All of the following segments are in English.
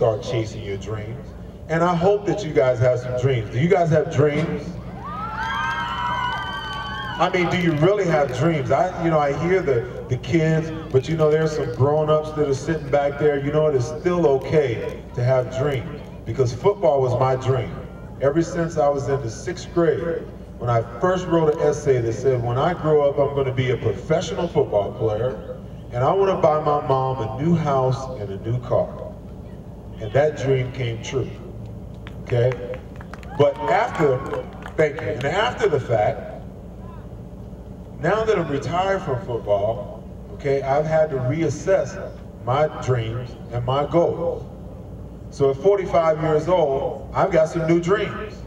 start chasing your dreams. And I hope that you guys have some dreams. Do you guys have dreams? I mean, do you really have dreams? I hear the kids, but there's some grown-ups that are sitting back there. It is still okay to have dreams, because football was my dream. Ever since I was in the 6th grade, when I first wrote an essay that said, when I grow up, I'm going to be a professional football player, and I want to buy my mom a new house and a new car. And that dream came true, okay? But thank you, and after the fact, now that I'm retired from football, okay, I've had to reassess my dreams and my goals. So at 45 years old, I've got some new dreams.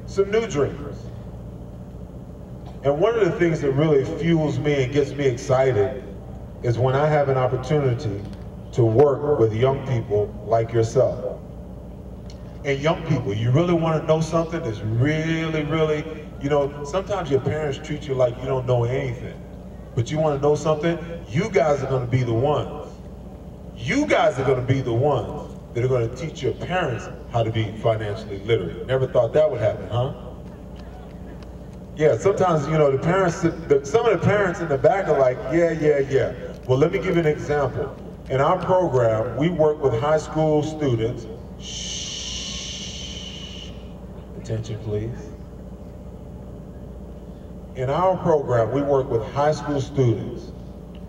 Some new dreams. And one of the things that really fuels me and gets me excited is when I have an opportunity to work with young people like yourself. And young people, you really want to know something that's really, sometimes your parents treat you like you don't know anything. But you want to know something? You guys are going to be the ones. You guys are going to be the ones that are going to teach your parents how to be financially literate. Never thought that would happen, huh? Yeah, sometimes, the parents, some of the parents in the back are like, yeah. Well, let me give you an example. In our program, we work with high school students. Shh. Attention, please. In our program, we work with high school students,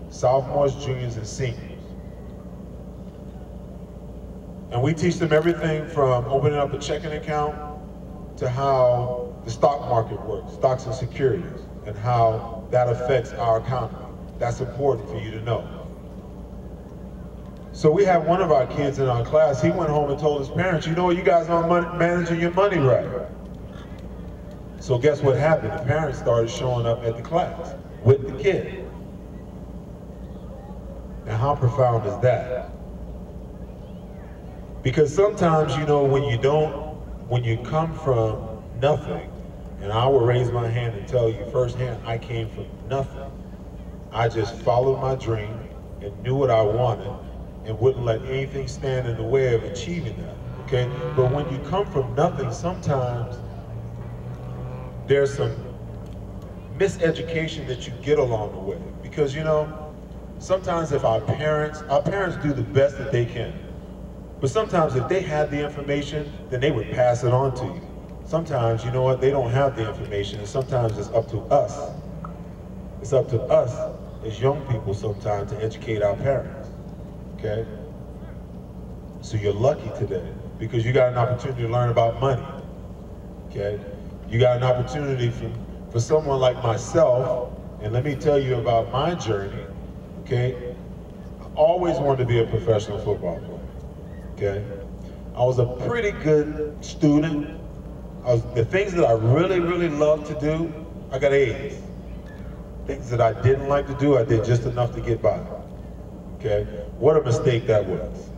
sophomores, juniors, and seniors. And we teach them everything from opening up a checking account to how the stock market works, stocks and securities, and how that affects our economy. That's important for you to know. So we have one of our kids in our class, he went home and told his parents, you guys aren't managing your money right. So guess what happened? The parents started showing up at the class with the kid. Now how profound is that? Because sometimes, when you come from nothing, and I will raise my hand and tell you firsthand, I came from nothing. I just followed my dream and knew what I wanted and wouldn't let anything stand in the way of achieving that, okay? But when you come from nothing, sometimes there's some miseducation that you get along the way. Because, sometimes if our parents do the best that they can. But sometimes if they had the information, then they would pass it on to you. Sometimes, they don't have the information, and sometimes it's up to us. It's up to us as young people sometimes to educate our parents, okay? So you're lucky today because you got an opportunity to learn about money, okay? You got an opportunity for someone like myself, and let me tell you about my journey, okay? I always wanted to be a professional football player. Okay, I was a pretty good student. The things that I really loved to do, I got A's. Things that I didn't like to do, I did just enough to get by. Okay, what a mistake that was.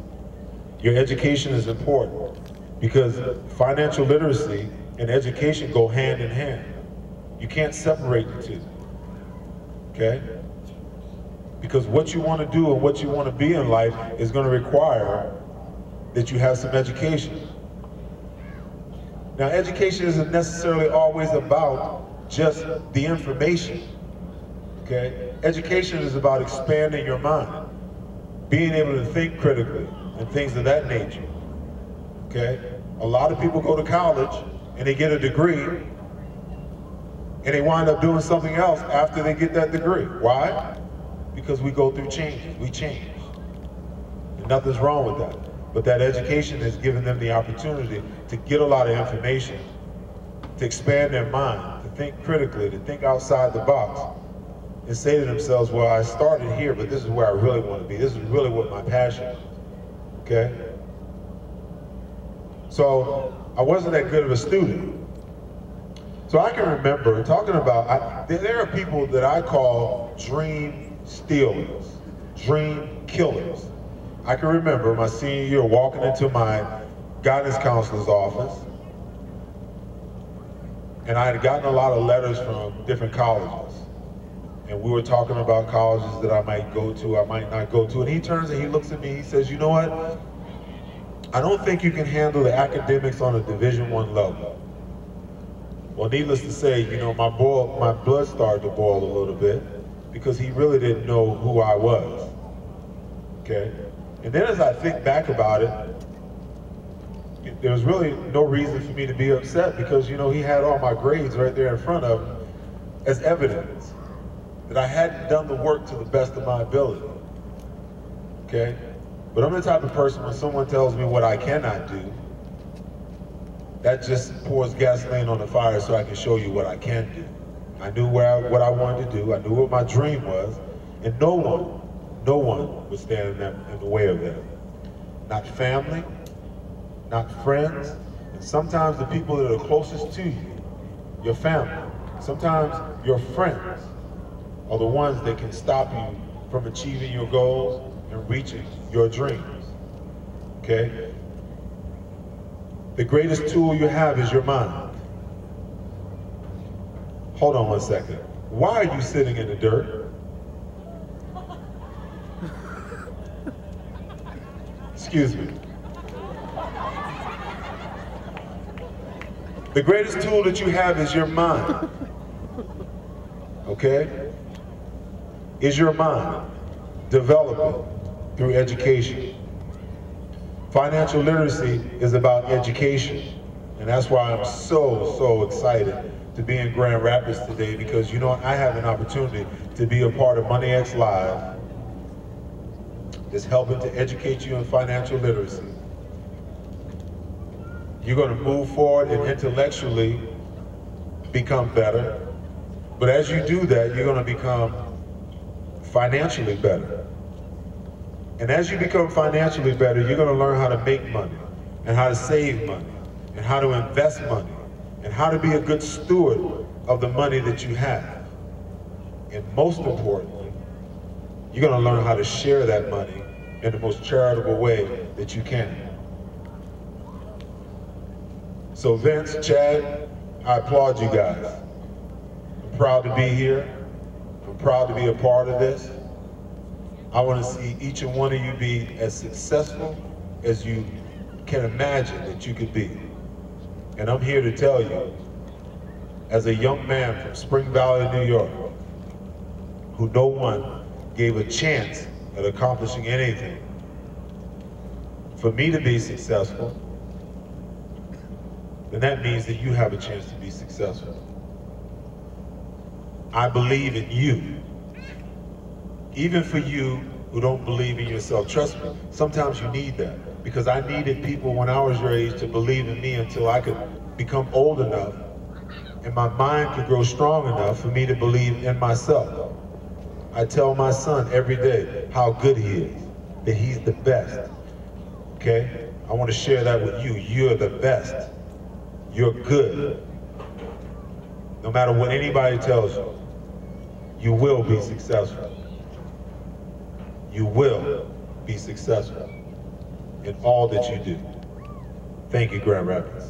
Your education is important because financial literacy and education go hand in hand. You can't separate the two. Okay, because what you want to do and what you want to be in life is going to require that you have some education. Now, education isn't necessarily always about just the information, okay? Education is about expanding your mind, being able to think critically, and things of that nature, okay? A lot of people go to college and they get a degree and they wind up doing something else after they get that degree. Why? Because we go through changes, we change. And nothing's wrong with that. But that education has given them the opportunity to get a lot of information, to expand their mind, to think critically, to think outside the box, and say to themselves, well, I started here, but this is where I really want to be. This is really what my passion is, okay? So I wasn't that good of a student. So I can remember talking about, there are people that I call dream stealers, dream killers. I can remember my senior year walking into my guidance counselor's office, and I had gotten a lot of letters from different colleges. And we were talking about colleges that I might go to, I might not go to, and he turns and he looks at me, he says, you know what? I don't think you can handle the academics on a Division I level. Well, needless to say, you know, my blood started to boil a little bit because he really didn't know who I was, okay? And then as I think back about it, there was really no reason for me to be upset because, you know, he had all my grades right there in front of him as evidence that I hadn't done the work to the best of my ability, okay? But I'm the type of person when someone tells me what I cannot do, that just pours gasoline on the fire so I can show you what I can do. I knew what I wanted to do, I knew what my dream was, and no one would stand in the way of that. Not family, not friends, and sometimes the people that are closest to you, your family, sometimes your friends are the ones that can stop you from achieving your goals and reaching your dreams, okay? The greatest tool you have is your mind. Hold on one second. Why are you sitting in the dirt? Excuse me. The greatest tool that you have is your mind, okay? Is your mind. Develop it through education. Financial literacy is about education, and that's why I'm so excited to be in Grand Rapids today, because you know I have an opportunity to be a part of Money X Live that's helping to educate you in financial literacy. You're going to move forward and intellectually become better, but as you do that, you're going to become financially better. And as you become financially better, you're going to learn how to make money, and how to save money, and how to invest money, and how to be a good steward of the money that you have. And most importantly, you're going to learn how to share that money in the most charitable way that you can. So Vince, Chad, I applaud you guys. I'm proud to be here. I'm proud to be a part of this. I want to see each and one of you be as successful as you can imagine that you could be. And I'm here to tell you, as a young man from Spring Valley, New York, who no one gave a chance at accomplishing anything, for me to be successful, then that means that you have a chance to be successful. I believe in you. Even for you who don't believe in yourself, trust me, sometimes you need that. Because I needed people when I was your age to believe in me until I could become old enough and my mind could grow strong enough for me to believe in myself. I tell my son every day how good he is, that he's the best, okay? I want to share that with you. You're the best. You're good. No matter what anybody tells you, you will be successful. You will be successful in all that you do. Thank you, Grand Rapids.